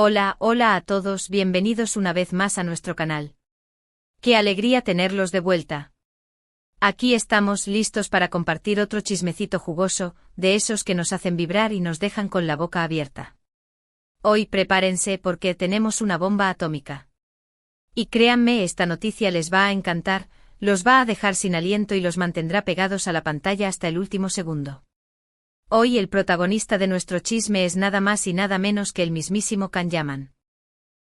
Hola, hola a todos, bienvenidos una vez más a nuestro canal. ¡Qué alegría tenerlos de vuelta! Aquí estamos listos para compartir otro chismecito jugoso, de esos que nos hacen vibrar y nos dejan con la boca abierta. Hoy prepárense porque tenemos una bomba atómica. Y créanme, esta noticia les va a encantar, los va a dejar sin aliento y los mantendrá pegados a la pantalla hasta el último segundo. Hoy el protagonista de nuestro chisme es nada más y nada menos que el mismísimo Can Yaman.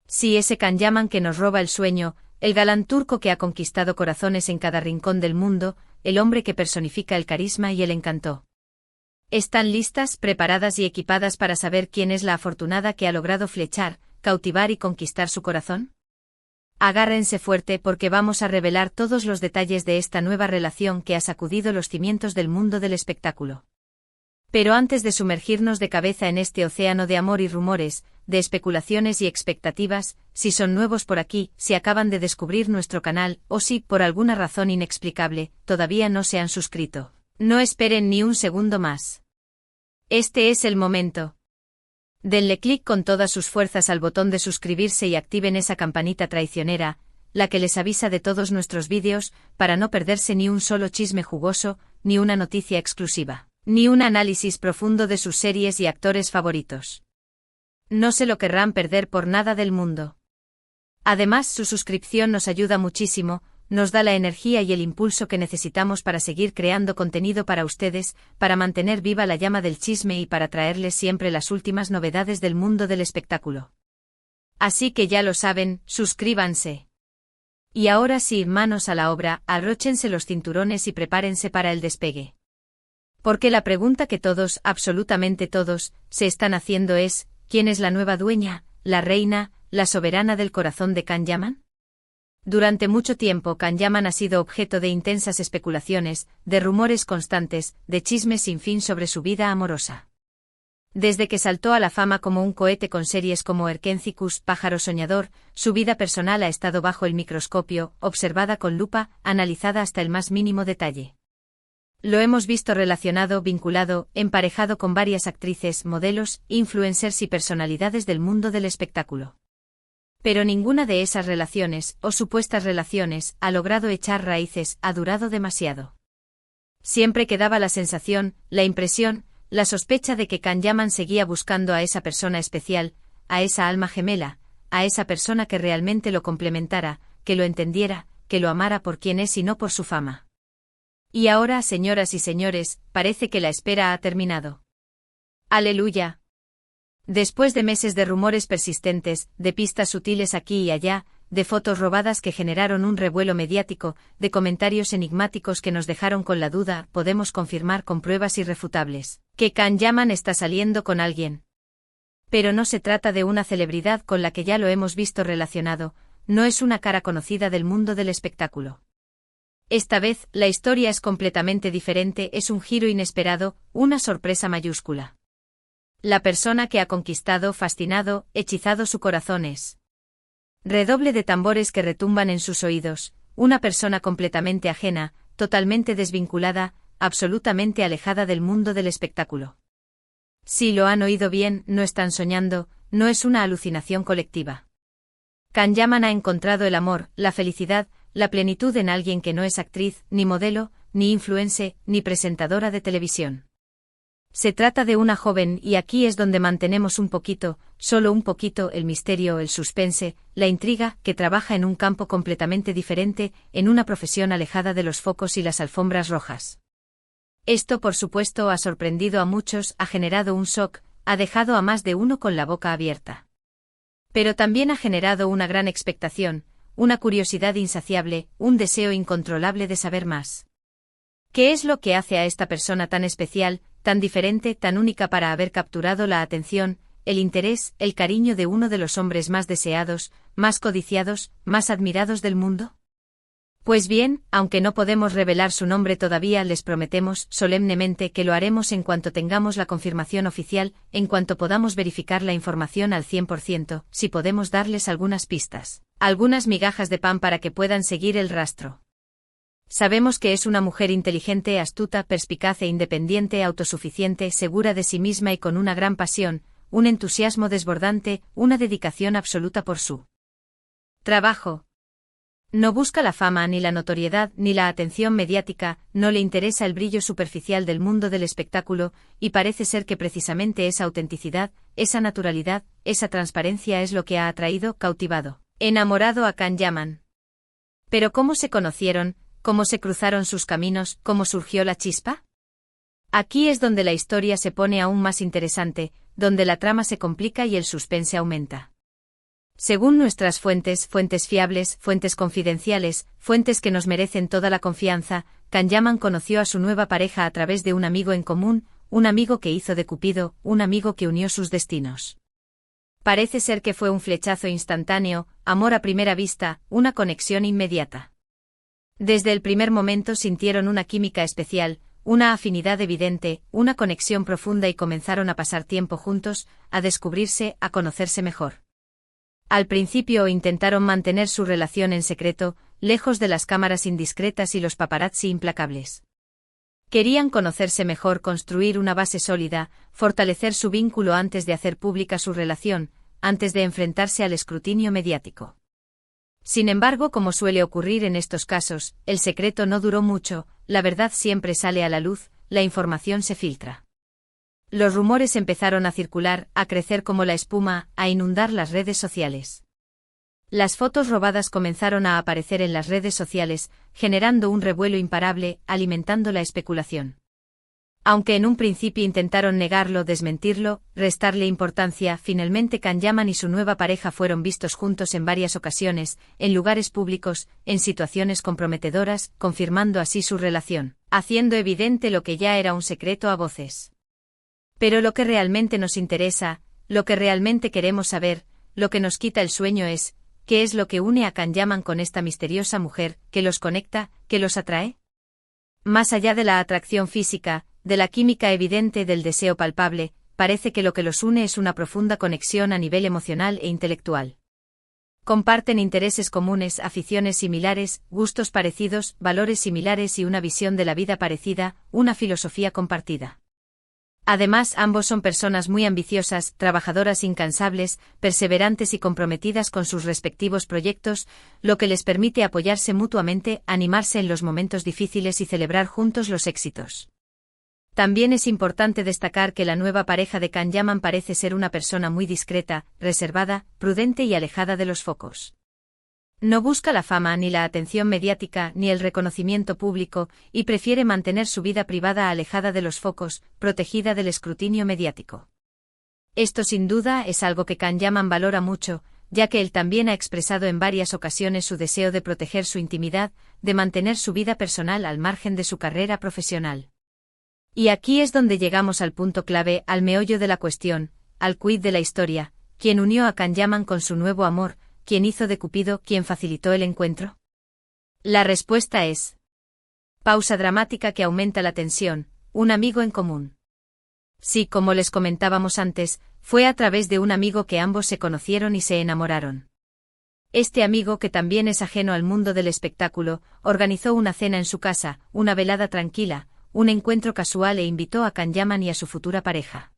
Sí, ese Can Yaman que nos roba el sueño, el galán turco que ha conquistado corazones en cada rincón del mundo, el hombre que personifica el carisma y el encanto. ¿Están listas, preparadas y equipadas para saber quién es la afortunada que ha logrado flechar, cautivar y conquistar su corazón? Agárrense fuerte porque vamos a revelar todos los detalles de esta nueva relación que ha sacudido los cimientos del mundo del espectáculo. Pero antes de sumergirnos de cabeza en este océano de amor y rumores, de especulaciones y expectativas, si son nuevos por aquí, si acaban de descubrir nuestro canal, o si, por alguna razón inexplicable, todavía no se han suscrito, no esperen ni un segundo más. Este es el momento. Denle clic con todas sus fuerzas al botón de suscribirse y activen esa campanita traicionera, la que les avisa de todos nuestros vídeos, para no perderse ni un solo chisme jugoso, ni una noticia exclusiva, ni un análisis profundo de sus series y actores favoritos. No se lo querrán perder por nada del mundo. Además, su suscripción nos ayuda muchísimo, nos da la energía y el impulso que necesitamos para seguir creando contenido para ustedes, para mantener viva la llama del chisme y para traerles siempre las últimas novedades del mundo del espectáculo. Así que ya lo saben, suscríbanse. Y ahora sí, manos a la obra, abróchense los cinturones y prepárense para el despegue. Porque la pregunta que todos, absolutamente todos, se están haciendo es, ¿quién es la nueva dueña, la reina, la soberana del corazón de Can Yaman? Durante mucho tiempo Can Yaman ha sido objeto de intensas especulaciones, de rumores constantes, de chismes sin fin sobre su vida amorosa. Desde que saltó a la fama como un cohete con series como Erkencicus, Pájaro Soñador, su vida personal ha estado bajo el microscopio, observada con lupa, analizada hasta el más mínimo detalle. Lo hemos visto relacionado, vinculado, emparejado con varias actrices, modelos, influencers y personalidades del mundo del espectáculo. Pero ninguna de esas relaciones, o supuestas relaciones, ha logrado echar raíces, ha durado demasiado. Siempre quedaba la sensación, la impresión, la sospecha de que Can Yaman seguía buscando a esa persona especial, a esa alma gemela, a esa persona que realmente lo complementara, que lo entendiera, que lo amara por quien es y no por su fama. Y ahora, señoras y señores, parece que la espera ha terminado. ¡Aleluya! Después de meses de rumores persistentes, de pistas sutiles aquí y allá, de fotos robadas que generaron un revuelo mediático, de comentarios enigmáticos que nos dejaron con la duda, podemos confirmar con pruebas irrefutables que Can Yaman está saliendo con alguien. Pero no se trata de una celebridad con la que ya lo hemos visto relacionado, no es una cara conocida del mundo del espectáculo. Esta vez, la historia es completamente diferente, es un giro inesperado, una sorpresa mayúscula. La persona que ha conquistado, fascinado, hechizado su corazón es. Redoble de tambores que retumban en sus oídos, una persona completamente ajena, totalmente desvinculada, absolutamente alejada del mundo del espectáculo. Si lo han oído bien, no están soñando, no es una alucinación colectiva. Can Yaman ha encontrado el amor, la felicidad, la plenitud en alguien que no es actriz, ni modelo, ni influencer, ni presentadora de televisión. Se trata de una joven y aquí es donde mantenemos un poquito, solo un poquito, el misterio, el suspense, la intriga, que trabaja en un campo completamente diferente, en una profesión alejada de los focos y las alfombras rojas. Esto por supuesto ha sorprendido a muchos, ha generado un shock, ha dejado a más de uno con la boca abierta. Pero también ha generado una gran expectación, una curiosidad insaciable, un deseo incontrolable de saber más. ¿Qué es lo que hace a esta persona tan especial, tan diferente, tan única para haber capturado la atención, el interés, el cariño de uno de los hombres más deseados, más codiciados, más admirados del mundo? Pues bien, aunque no podemos revelar su nombre todavía, les prometemos solemnemente que lo haremos en cuanto tengamos la confirmación oficial, en cuanto podamos verificar la información al 100%, si podemos darles algunas pistas, algunas migajas de pan para que puedan seguir el rastro. Sabemos que es una mujer inteligente, astuta, perspicaz e independiente, autosuficiente, segura de sí misma y con una gran pasión, un entusiasmo desbordante, una dedicación absoluta por su trabajo. No busca la fama ni la notoriedad ni la atención mediática, no le interesa el brillo superficial del mundo del espectáculo, y parece ser que precisamente esa autenticidad, esa naturalidad, esa transparencia es lo que ha atraído, cautivado, enamorado a Can Yaman. Pero ¿cómo se conocieron? ¿Cómo se cruzaron sus caminos? ¿Cómo surgió la chispa? Aquí es donde la historia se pone aún más interesante, donde la trama se complica y el suspense aumenta. Según nuestras fuentes fiables, fuentes confidenciales, fuentes que nos merecen toda la confianza, Can Yaman conoció a su nueva pareja a través de un amigo en común, un amigo que hizo de Cupido, un amigo que unió sus destinos. Parece ser que fue un flechazo instantáneo, amor a primera vista, una conexión inmediata. Desde el primer momento sintieron una química especial, una afinidad evidente, una conexión profunda y comenzaron a pasar tiempo juntos, a descubrirse, a conocerse mejor. Al principio intentaron mantener su relación en secreto, lejos de las cámaras indiscretas y los paparazzi implacables. Querían conocerse mejor, construir una base sólida, fortalecer su vínculo antes de hacer pública su relación, antes de enfrentarse al escrutinio mediático. Sin embargo, como suele ocurrir en estos casos, el secreto no duró mucho, la verdad siempre sale a la luz, la información se filtra. Los rumores empezaron a circular, a crecer como la espuma, a inundar las redes sociales. Las fotos robadas comenzaron a aparecer en las redes sociales, generando un revuelo imparable, alimentando la especulación. Aunque en un principio intentaron negarlo, desmentirlo, restarle importancia, finalmente Can Yaman y su nueva pareja fueron vistos juntos en varias ocasiones, en lugares públicos, en situaciones comprometedoras, confirmando así su relación, haciendo evidente lo que ya era un secreto a voces. Pero lo que realmente nos interesa, lo que realmente queremos saber, lo que nos quita el sueño es, ¿qué es lo que une a Can Yaman con esta misteriosa mujer, que los conecta, que los atrae? Más allá de la atracción física, de la química evidente, del deseo palpable, parece que lo que los une es una profunda conexión a nivel emocional e intelectual. Comparten intereses comunes, aficiones similares, gustos parecidos, valores similares y una visión de la vida parecida, una filosofía compartida. Además, ambos son personas muy ambiciosas, trabajadoras incansables, perseverantes y comprometidas con sus respectivos proyectos, lo que les permite apoyarse mutuamente, animarse en los momentos difíciles y celebrar juntos los éxitos. También es importante destacar que la nueva pareja de Can Yaman parece ser una persona muy discreta, reservada, prudente y alejada de los focos. No busca la fama ni la atención mediática ni el reconocimiento público, y prefiere mantener su vida privada alejada de los focos, protegida del escrutinio mediático. Esto sin duda es algo que Can Yaman valora mucho, ya que él también ha expresado en varias ocasiones su deseo de proteger su intimidad, de mantener su vida personal al margen de su carrera profesional. Y aquí es donde llegamos al punto clave, al meollo de la cuestión, al quid de la historia, ¿quién unió a Can Yaman con su nuevo amor? ¿Quién hizo de Cupido? ¿Quién facilitó el encuentro? La respuesta es: pausa dramática que aumenta la tensión, un amigo en común. Sí, como les comentábamos antes, fue a través de un amigo que ambos se conocieron y se enamoraron. Este amigo, que también es ajeno al mundo del espectáculo, organizó una cena en su casa, una velada tranquila, un encuentro casual e invitó a Can Yaman y a su futura pareja.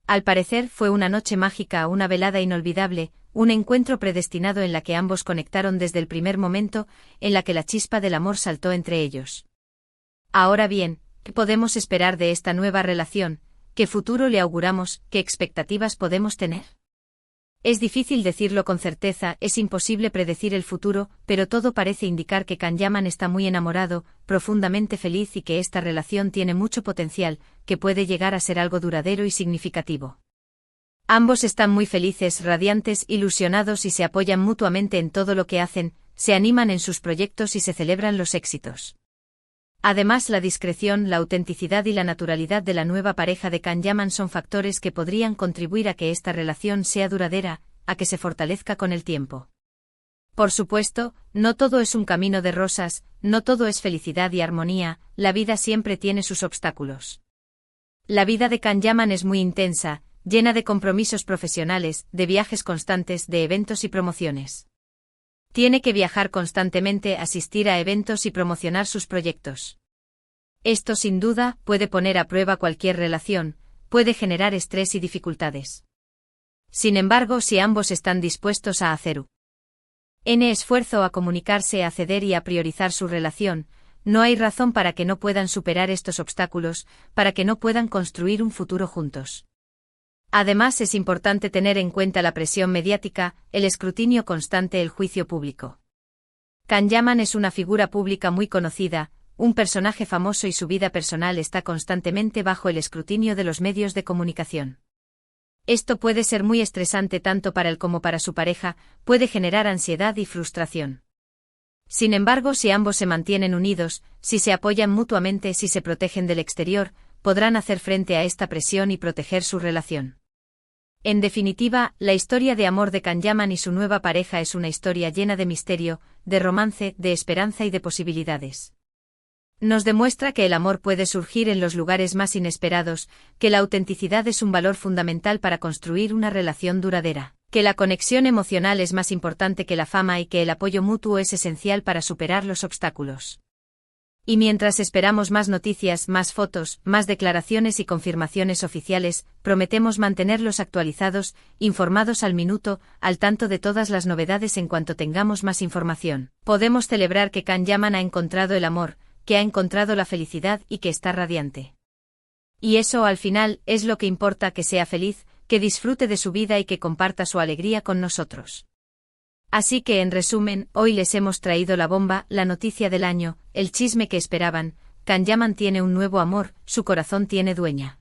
Al parecer fue una noche mágica, una velada inolvidable, un encuentro predestinado en la que ambos conectaron desde el primer momento, en la que la chispa del amor saltó entre ellos. Ahora bien, ¿qué podemos esperar de esta nueva relación? ¿Qué futuro le auguramos? ¿Qué expectativas podemos tener? Es difícil decirlo con certeza, es imposible predecir el futuro, pero todo parece indicar que Can Yaman está muy enamorado, profundamente feliz y que esta relación tiene mucho potencial, que puede llegar a ser algo duradero y significativo. Ambos están muy felices, radiantes, ilusionados y se apoyan mutuamente en todo lo que hacen, se animan en sus proyectos y se celebran los éxitos. Además, la discreción, la autenticidad y la naturalidad de la nueva pareja de Can Yaman son factores que podrían contribuir a que esta relación sea duradera, a que se fortalezca con el tiempo. Por supuesto, no todo es un camino de rosas, no todo es felicidad y armonía, la vida siempre tiene sus obstáculos. La vida de Can Yaman es muy intensa, llena de compromisos profesionales, de viajes constantes, de eventos y promociones. Tiene que viajar constantemente, asistir a eventos y promocionar sus proyectos. Esto sin duda puede poner a prueba cualquier relación, puede generar estrés y dificultades. Sin embargo, si ambos están dispuestos a hacer esfuerzo a comunicarse, a ceder y a priorizar su relación, no hay razón para que no puedan superar estos obstáculos, para que no puedan construir un futuro juntos. Además, es importante tener en cuenta la presión mediática, el escrutinio constante, el juicio público. Can Yaman es una figura pública muy conocida, un personaje famoso y su vida personal está constantemente bajo el escrutinio de los medios de comunicación. Esto puede ser muy estresante tanto para él como para su pareja, puede generar ansiedad y frustración. Sin embargo, si ambos se mantienen unidos, si se apoyan mutuamente, si se protegen del exterior, podrán hacer frente a esta presión y proteger su relación. En definitiva, la historia de amor de Can Yaman y su nueva pareja es una historia llena de misterio, de romance, de esperanza y de posibilidades. Nos demuestra que el amor puede surgir en los lugares más inesperados, que la autenticidad es un valor fundamental para construir una relación duradera, que la conexión emocional es más importante que la fama y que el apoyo mutuo es esencial para superar los obstáculos. Y mientras esperamos más noticias, más fotos, más declaraciones y confirmaciones oficiales, prometemos mantenerlos actualizados, informados al minuto, al tanto de todas las novedades en cuanto tengamos más información. Podemos celebrar que Can Yaman ha encontrado el amor, que ha encontrado la felicidad y que está radiante. Y eso al final es lo que importa, que sea feliz, que disfrute de su vida y que comparta su alegría con nosotros. Así que en resumen, hoy les hemos traído la bomba, la noticia del año, el chisme que esperaban. Can Yaman tiene un nuevo amor, su corazón tiene dueña.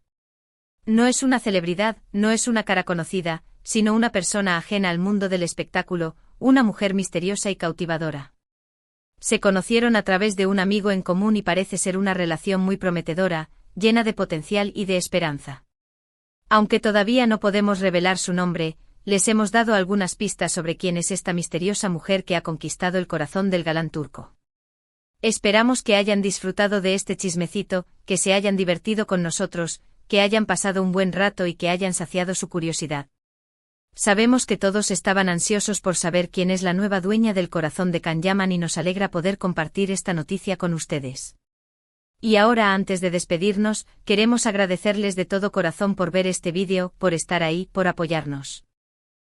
No es una celebridad, no es una cara conocida, sino una persona ajena al mundo del espectáculo, una mujer misteriosa y cautivadora. Se conocieron a través de un amigo en común y parece ser una relación muy prometedora, llena de potencial y de esperanza. Aunque todavía no podemos revelar su nombre, les hemos dado algunas pistas sobre quién es esta misteriosa mujer que ha conquistado el corazón del galán turco. Esperamos que hayan disfrutado de este chismecito, que se hayan divertido con nosotros, que hayan pasado un buen rato y que hayan saciado su curiosidad. Sabemos que todos estaban ansiosos por saber quién es la nueva dueña del corazón de Can Yaman y nos alegra poder compartir esta noticia con ustedes. Y ahora, antes de despedirnos, queremos agradecerles de todo corazón por ver este vídeo, por estar ahí, por apoyarnos.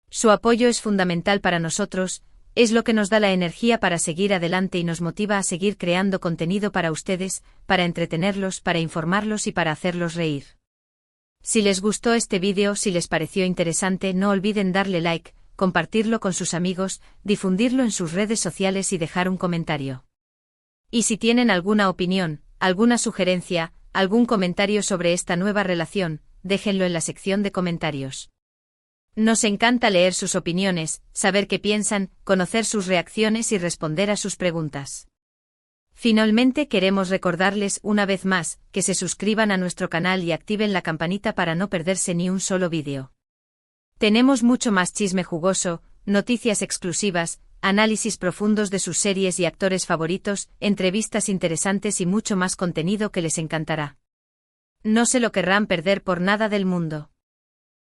Su apoyo es fundamental para nosotros, es lo que nos da la energía para seguir adelante y nos motiva a seguir creando contenido para ustedes, para entretenerlos, para informarlos y para hacerlos reír. Si les gustó este vídeo, si les pareció interesante, no olviden darle like, compartirlo con sus amigos, difundirlo en sus redes sociales y dejar un comentario. Y si tienen alguna opinión, alguna sugerencia, algún comentario sobre esta nueva relación, déjenlo en la sección de comentarios. Nos encanta leer sus opiniones, saber qué piensan, conocer sus reacciones y responder a sus preguntas. Finalmente queremos recordarles una vez más, que se suscriban a nuestro canal y activen la campanita para no perderse ni un solo vídeo. Tenemos mucho más chisme jugoso, noticias exclusivas, análisis profundos de sus series y actores favoritos, entrevistas interesantes y mucho más contenido que les encantará. No se lo querrán perder por nada del mundo.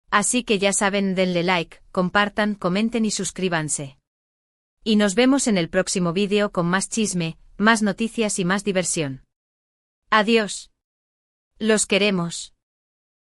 Así que ya saben, denle like, compartan, comenten y suscríbanse. Y nos vemos en el próximo vídeo con más chisme, más noticias y más diversión. Adiós. Los queremos.